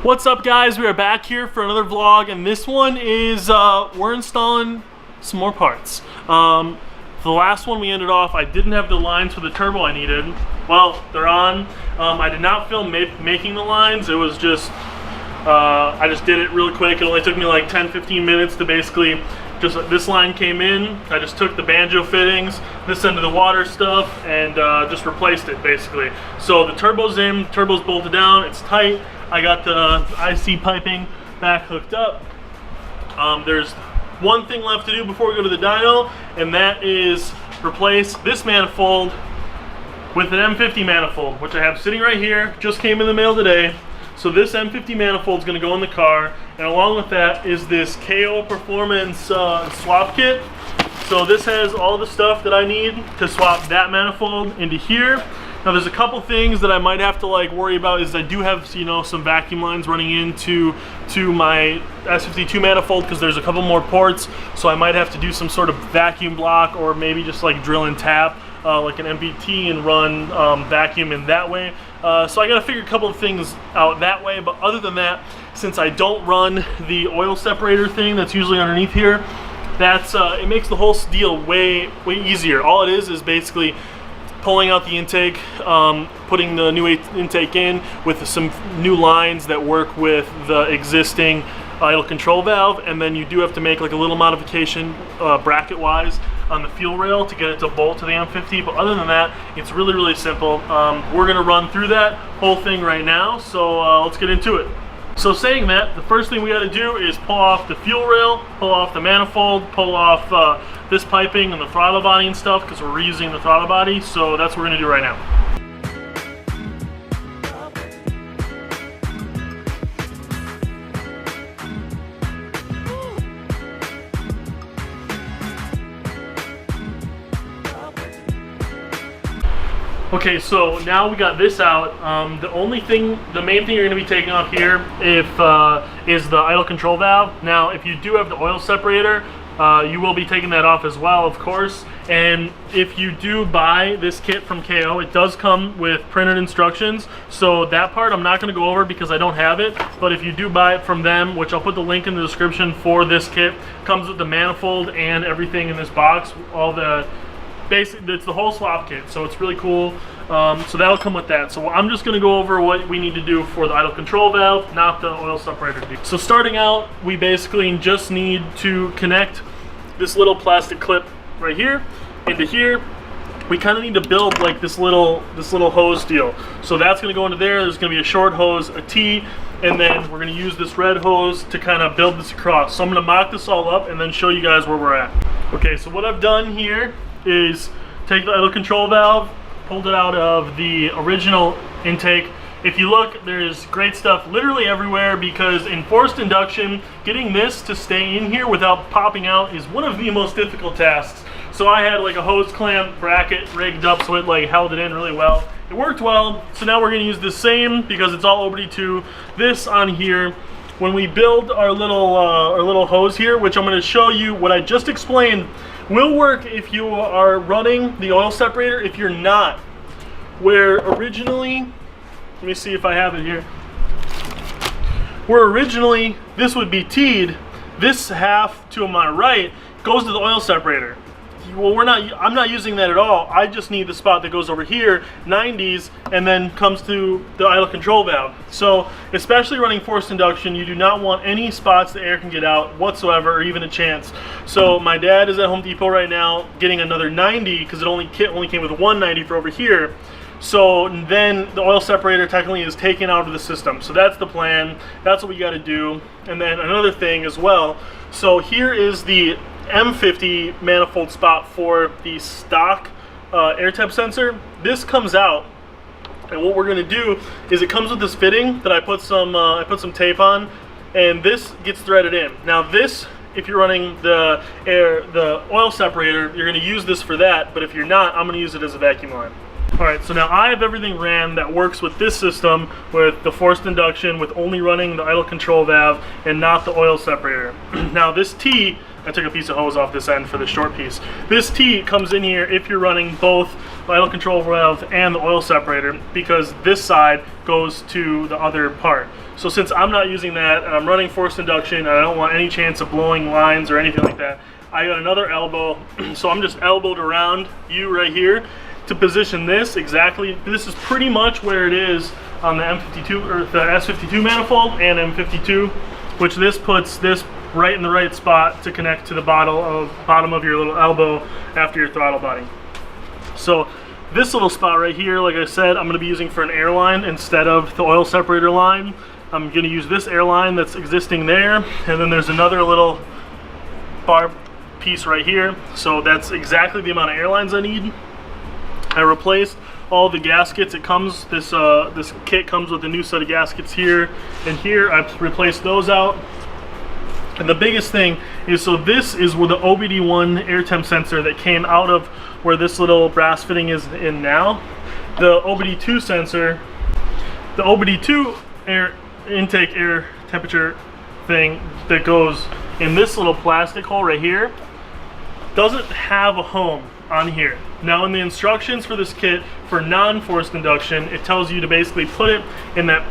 What's up, guys? We are back here for another vlog, and this one is we're installing some more parts. The last one we ended off, I didn't have the lines for the turbo I needed. Well, they're on. I did not film making the lines. It was just I just did it really quick. It only took me like 10-15 minutes to basically just this line came in. I just took the banjo fittings, this end of the water stuff, and just replaced it basically. So the turbo's in, turbo's bolted down, it's tight. I got the IC piping back hooked up. There's one thing left to do before we go to the dyno, and that is replace this manifold with an M50 manifold, which I have sitting right here. Just came in the mail today. So this M50 manifold is going to go in the car, and along with that is this KO Performance swap kit. So this has all the stuff that I need to swap that manifold into here. Now there's a couple things that I might have to like worry about. Is I do have, you know, some vacuum lines running into my S52 manifold because there's a couple more ports, so I might have to do some sort of vacuum block, or maybe just like drill and tap like an MPT and run vacuum in that way. So I got to figure a couple of things out that way. But other than that, since I don't run the oil separator thing that's usually underneath here, that's it makes the whole deal way easier. All it is basically pulling out the intake, putting the new intake in with some new lines that work with the existing idle control valve, and then you do have to make like a little modification bracket wise on the fuel rail to get it to bolt to the M50. But other than that, it's really simple. We're gonna run through that whole thing right now, so let's get into it. So saying that, the first thing we got to do is pull off the fuel rail, pull off the manifold, pull off this piping and the throttle body and stuff, because we're reusing the throttle body. So that's what we're going to do right now. Okay, so now we got this out. The main thing you're going to be taking off here is the idle control valve. Now, if you do have the oil separator, you will be taking that off as well, of course. And if you do buy this kit from KO, it does come with printed instructions. So that part I'm not going to go over because I don't have it. But if you do buy it from them, which I'll put the link in the description for this kit, comes with the manifold and everything in this box. It's the whole swap kit, so it's really cool. So that'll come with that. So I'm just going to go over what we need to do for the idle control valve, not the oil separator. So starting out, we basically just need to connect this little plastic clip right here into here. We kind of need to build like this little hose deal. So that's going to go into there. There's going to be a short hose, a T, and then we're going to use this red hose to kind of build this across. So I'm going to mock this all up and then show you guys where we're at. Okay, so what I've done here is take the idle control valve, pulled it out of the original intake. If you look, there's great stuff literally everywhere, because in forced induction, getting this to stay in here without popping out is one of the most difficult tasks. So I had like a hose clamp bracket rigged up so it like held it in really well. It worked well, so now we're going to use the same, because it's all OBD2, this on here. When we build our little hose here, which I'm going to show you what I just explained, will work if you are running the oil separator. If you're not, where originally, let me see if I have it here, where originally this would be T'd, this half to my right goes to the oil separator. Well, I'm not using that at all. I just need the spot that goes over here, 90s, and then comes to the idle control valve. So, especially running forced induction, you do not want any spots the air can get out whatsoever, or even a chance. So my dad is at Home Depot right now getting another 90, because kit only came with 190 for over here. So then the oil separator technically is taken out of the system. So that's the plan. That's what we got to do. And then another thing as well. So here is the M50 manifold spot for the stock air temp sensor. This comes out, and what we're going to do is it comes with this fitting that I put some tape on, and this gets threaded in. Now this, if you're running the oil separator, you're going to use this for that, but if you're not, I'm going to use it as a vacuum line. Alright, so now I have everything ran that works with this system, with the forced induction, with only running the idle control valve and not the oil separator. Now this T, I took a piece of hose off this end for the short piece. This T comes in here if you're running both the idle control valve and the oil separator, because this side goes to the other part. So since I'm not using that and I'm running forced induction and I don't want any chance of blowing lines or anything like that, I got another elbow. So I'm just elbowed around you right here to position this exactly. This is pretty much where it is on the M52 or the S52 manifold and M52, which this puts this right in the right spot to connect to the bottom of your little elbow after your throttle body. So this little spot right here, like I said, I'm going to be using for an air line instead of the oil separator line. I'm going to use this air line that's existing there, and then there's another little bar piece right here. So that's exactly the amount of air lines I need. I replaced all the gaskets. It comes, this kit comes with a new set of gaskets here and here. I've replaced those out. And the biggest thing is, so this is where the OBD1 air temp sensor that came out of where this little brass fitting is in now. The OBD2 sensor, the OBD2 air intake air temperature thing that goes in this little plastic hole right here doesn't have a home on here. Now in the instructions for this kit for non-forced induction, it tells you to basically put it in that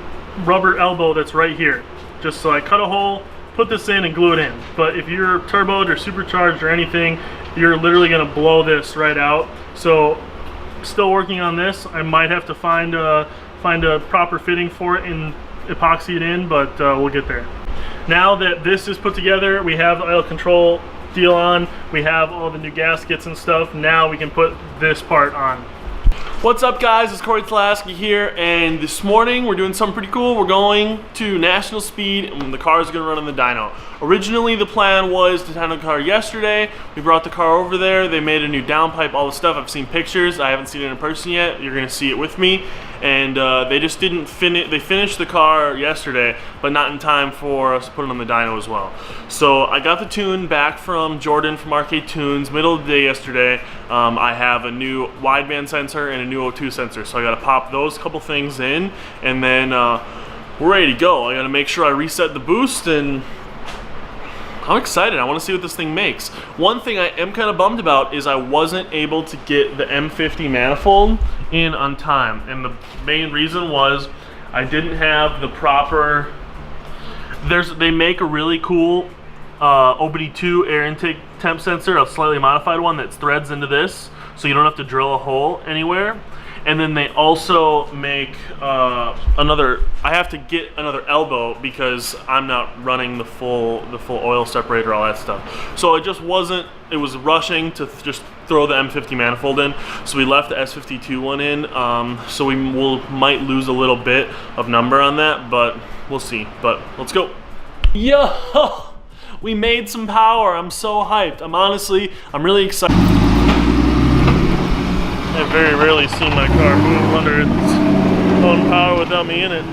rubber elbow that's right here. Just so I cut a hole, put this in and glue it in. But if you're turboed or supercharged or anything, you're literally gonna blow this right out. So still working on this. I might have to find a proper fitting for it and epoxy it in, but we'll get there. Now that this is put together, we have the oil control deal on, we have all the new gaskets and stuff. Now we can put this part on. What's up guys, it's Cory Talaska here, and this morning we're doing something pretty cool. We're going to national speed and the car is gonna run on the dyno. Originally the plan was to handle the car yesterday. We brought the car over there, they made a new downpipe, all the stuff. I've seen pictures, I haven't seen it in person yet. You're gonna see it with me. And they just didn't finish, they finished the car yesterday, but not in time for us to put it on the dyno as well. So I got the tune back from Jordan from Arcade Tunes, middle of the day yesterday. I have a new wideband sensor and a new O2 sensor, so I gotta pop those couple things in, and then we're ready to go. I gotta make sure I reset the boost, and I'm excited. I want to see what this thing makes. One thing I am kind of bummed about is I wasn't able to get the M50 manifold in on time, and the main reason was I didn't have the proper. They make a really cool OBD2 air intake temp sensor, a slightly modified one that threads into this, so you don't have to drill a hole anywhere. And then they also make I have to get another elbow because I'm not running the full oil separator, all that stuff. So it just wasn't, it was rushing to just throw the M50 manifold in. So we left the S52 one in. So we might lose a little bit of number on that, but we'll see. But let's go. Yo, we made some power. I'm so hyped. I'm really excited. I've very rarely seen my car move under its own power without me in it.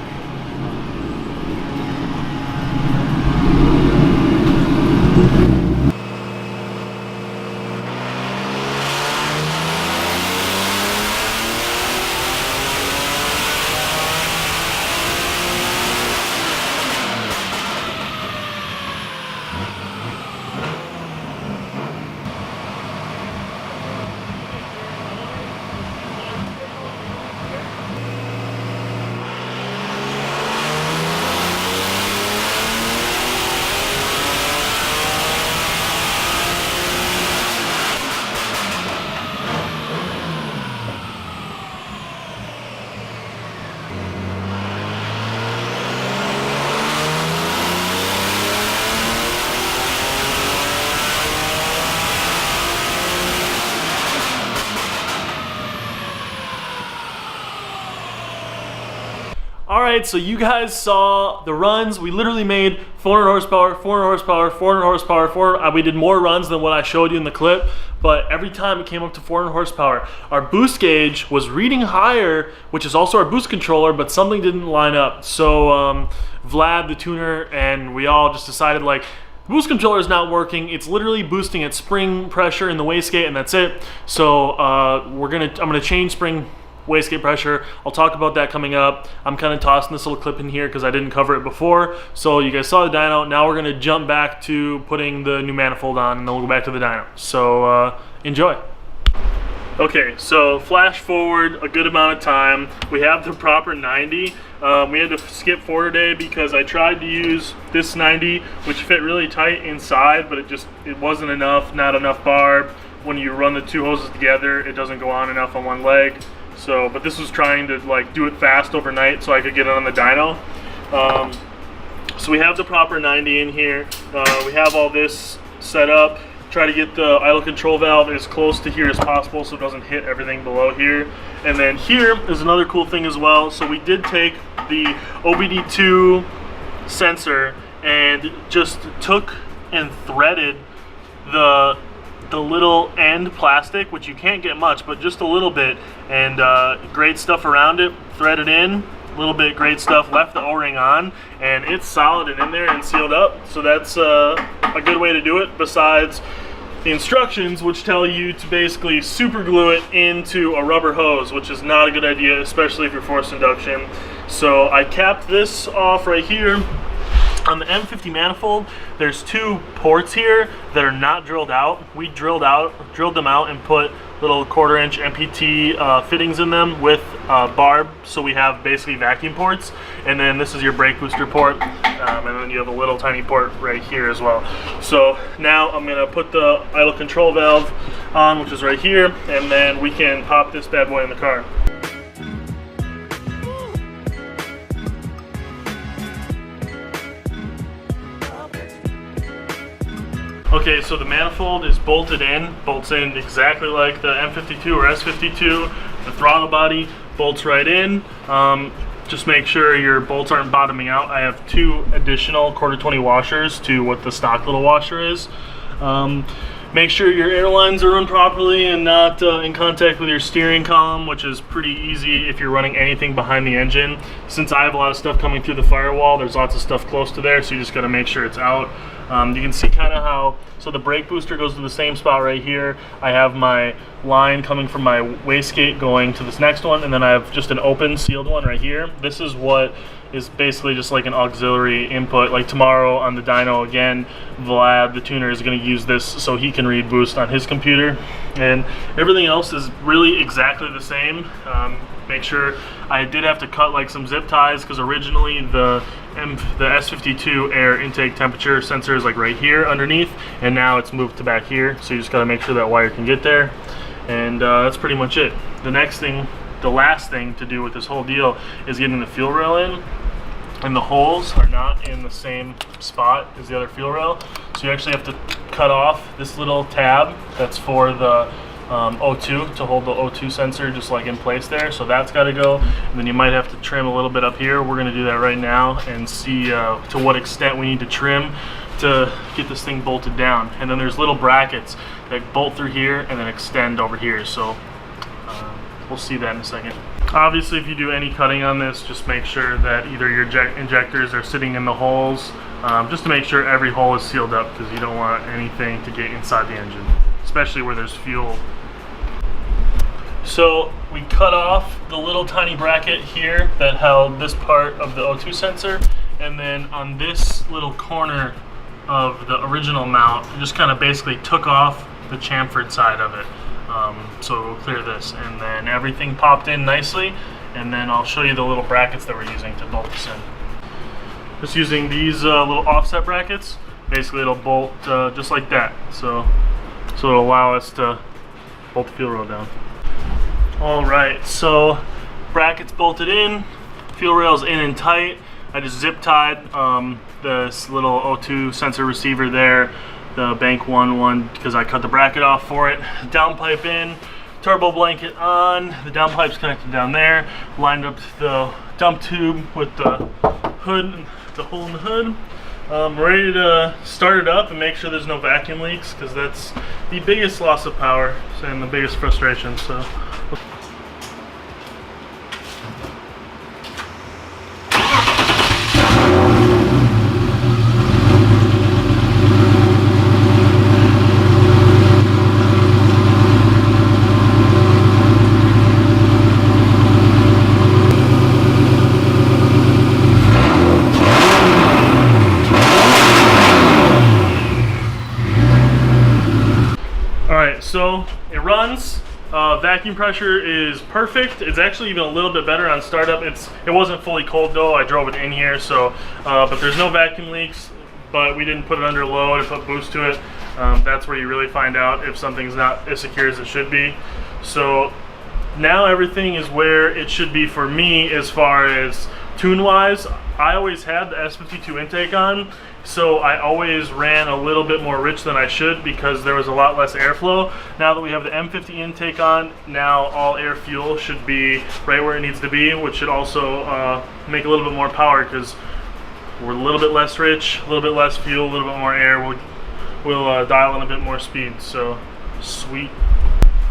Alright, so you guys saw the runs. We literally made 400 horsepower, 400 horsepower, 400 horsepower, 400, we did more runs than what I showed you in the clip, but every time it came up to 400 horsepower. Our boost gauge was reading higher, which is also our boost controller, but something didn't line up. So Vlad, the tuner, and we all just decided, like, the boost controller is not working. It's literally boosting at spring pressure in the wastegate, and that's it. So I'm gonna change spring wastegate pressure. I'll talk about that coming up. I'm kind of tossing this little clip in here because I didn't cover it before. So you guys saw the dyno. Now we're gonna jump back to putting the new manifold on, and then we'll go back to the dyno. So enjoy. Okay, so flash forward a good amount of time. We have the proper 90. We had to skip 4 today because I tried to use this 90, which fit really tight inside, but it wasn't enough, not enough barb. When you run the two hoses together, it doesn't go on enough on one leg. So, but this was trying to like do it fast overnight so I could get it on the dyno. So we have the proper 90 in here. We have all this set up. Try to get the idle control valve as close to here as possible so it doesn't hit everything below here. And then here is another cool thing as well. So we did take the OBD2 sensor and just took and threaded the little end plastic, which you can't get much, but just a little bit, and grade stuff around it, thread it in, a little bit grade stuff, left the O-ring on, and it's solid and in there and sealed up. So that's a good way to do it, besides the instructions, which tell you to basically super glue it into a rubber hose, which is not a good idea, especially if you're forced induction. So I capped this off right here. On the M50 manifold, there's 2 ports here that are not drilled out. We drilled them out and put little 1/4 inch MPT fittings in them with barb, so we have basically vacuum ports. And then this is your brake booster port, and then you have a little tiny port right here as well. So now I'm gonna put the idle control valve on, which is right here, and then we can pop this bad boy in the car. Okay, so the manifold is bolted in, bolts in exactly like the M52 or S52. The throttle body bolts right in. Just make sure your bolts aren't bottoming out. I have 2 additional 1/4-20 washers to what the stock little washer is. Make sure your air lines are run properly and not in contact with your steering column, which is pretty easy if you're running anything behind the engine. Since I have a lot of stuff coming through the firewall, there's lots of stuff close to there, so you just gotta make sure it's out. You can see kind of how, so the brake booster goes to the same spot right here. I have my line coming from my wastegate going to this next one, and then I have just an open sealed one right here. This is what is basically just like an auxiliary input. Like tomorrow on the dyno again, Vlad, the tuner, is going to use this so he can read boost on his computer. And everything else is really exactly the same. Make sure, I did have to cut like some zip ties because originally the S52 air intake temperature sensor is like right here underneath, and now it's moved to back here, so you just got to make sure that wire can get there. And that's pretty much it. The next thing, the last thing to do with this whole deal is getting the fuel rail in, and the holes are not in the same spot as the other fuel rail, so you actually have to cut off this little tab that's for the O2 to hold the O2 sensor just like in place there, so that's got to go. And then you might have to trim a little bit up here. We're going to do that right now and see to what extent we need to trim to get this thing bolted down. And then there's little brackets that bolt through here and then extend over here, so we'll see that in a second. Obviously, if you do any cutting on this, just make sure that either your injectors are sitting in the holes, just to make sure every hole is sealed up, because you don't want anything to get inside the engine, especially where there's fuel. So we cut off the little tiny bracket here that held this part of the O2 sensor, and then on this little corner of the original mount, we just kind of basically took off the chamfered side of it. So we'll clear this, and then everything popped in nicely, and then I'll show you the little brackets that we're using to bolt this in. Just using these little offset brackets, basically it'll bolt just like that, so it'll allow us to bolt the fuel rail down. Alright, so brackets bolted in, fuel rails in and tight. I just zip tied this little O2 sensor receiver there, the bank one, because I cut the bracket off for it. Downpipe in, turbo blanket on, the downpipe's connected down there, lined up the dump tube with the hood, the hole in the hood. Ready to start it up and make sure there's no vacuum leaks, because that's the biggest loss of power and the biggest frustration. So. So it runs, Vacuum pressure is perfect. It's actually even a little bit better on startup. It wasn't fully cold though. I drove it in here, so but there's no vacuum leaks. But we didn't put it under load and put boost to it. That's where you really find out if something's not as secure as it should be. So now everything is where it should be for me as far as tune-wise. I always had the S52 intake on, so I always ran a little bit more rich than I should because there was a lot less airflow. Now that we have the M50 intake on, now all air fuel should be right where it needs to be, which should also make a little bit more power because we're a little bit less rich, a little bit less fuel, a little bit more air. We'll dial in a bit more speed, so sweet.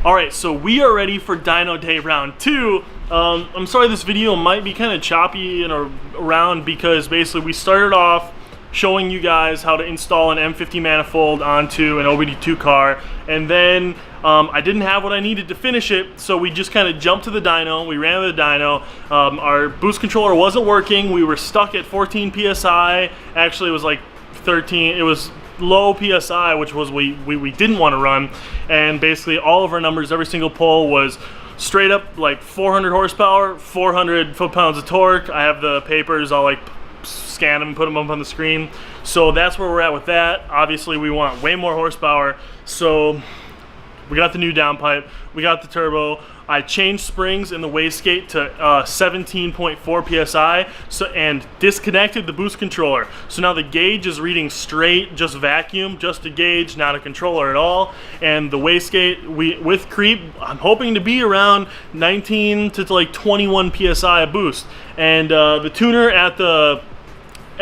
All right, so we are ready for Dyno Day round 2. I'm sorry this video might be kind of choppy and around because basically we started off showing you guys how to install an M50 manifold onto an OBD2 car, and then I didn't have what I needed to finish it, so we just kind of jumped to the dyno. We ran to the dyno. Our boost controller wasn't working. We were stuck at 14 psi. Actually, it was like 13. It was low psi, which was we didn't want to run, and basically all of our numbers, every single pull was straight up like 400 horsepower, 400 foot-pounds of torque. I have the papers. I'll like scan them and put them up on the screen. So that's where we're at with that. Obviously we want way more horsepower, so we got the new downpipe, we got the turbo. I changed springs in the wastegate to 17.4 psi, and disconnected the boost controller. So now the gauge is reading straight, just vacuum, just a gauge, not a controller at all. And the wastegate, with creep, I'm hoping to be around 19 to like 21 psi of boost. And the tuner at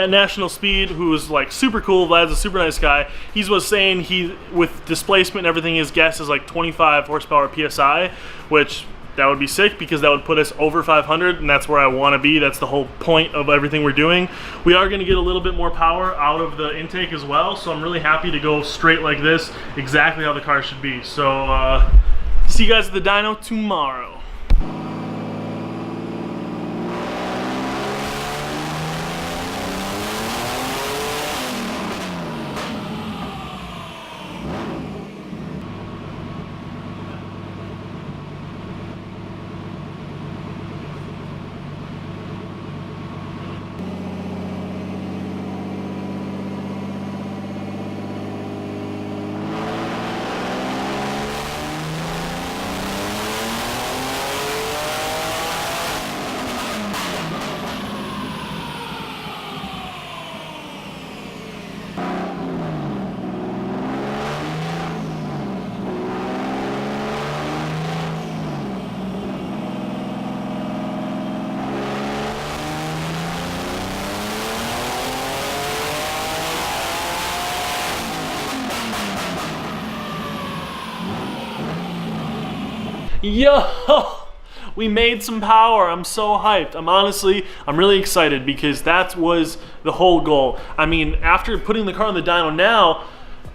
National Speed, who was like super cool, Vlad's a super nice guy, he was saying he, with displacement and everything, his guess is like 25 horsepower psi, which that would be sick because that would put us over 500, and that's where I want to be. That's the whole point of everything we're doing. We are going to get a little bit more power out of the intake as well, so I'm really happy to go straight like this, exactly how the car should be. So see you guys at the dyno tomorrow. Yo, we made some power. I'm so hyped. I'm really excited because that was the whole goal. I mean, after putting the car on the dyno now,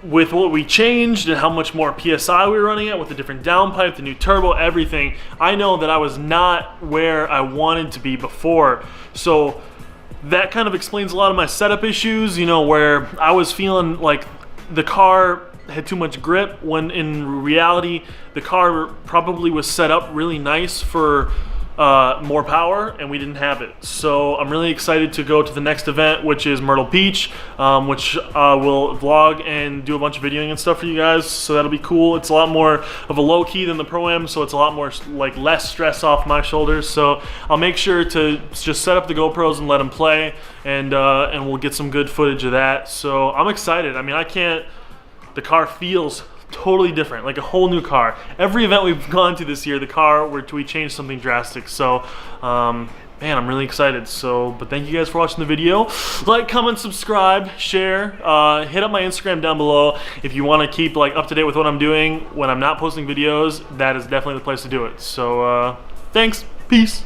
with what we changed and how much more PSI we were running at with the different downpipe, the new turbo, everything, I know that I was not where I wanted to be before. So that kind of explains a lot of my setup issues, you know, where I was feeling like the car had too much grip, when in reality the car probably was set up really nice for more power, and we didn't have it. So I'm really excited to go to the next event, which is Myrtle Beach, which will vlog and do a bunch of videoing and stuff for you guys, so that'll be cool. It's a lot more of a low key than the Pro-Am, so it's a lot more like less stress off my shoulders. So I'll make sure to just set up the GoPros and let them play, and we'll get some good footage of that. So I'm excited. I mean, the car feels totally different, like a whole new car. Every event we've gone to this year, the car, we changed something drastic. So, man, I'm really excited. So, but thank you guys for watching the video. Like, comment, subscribe, share. Hit up my Instagram down below if you want to keep like up to date with what I'm doing when I'm not posting videos. That is definitely the place to do it. So, thanks. Peace.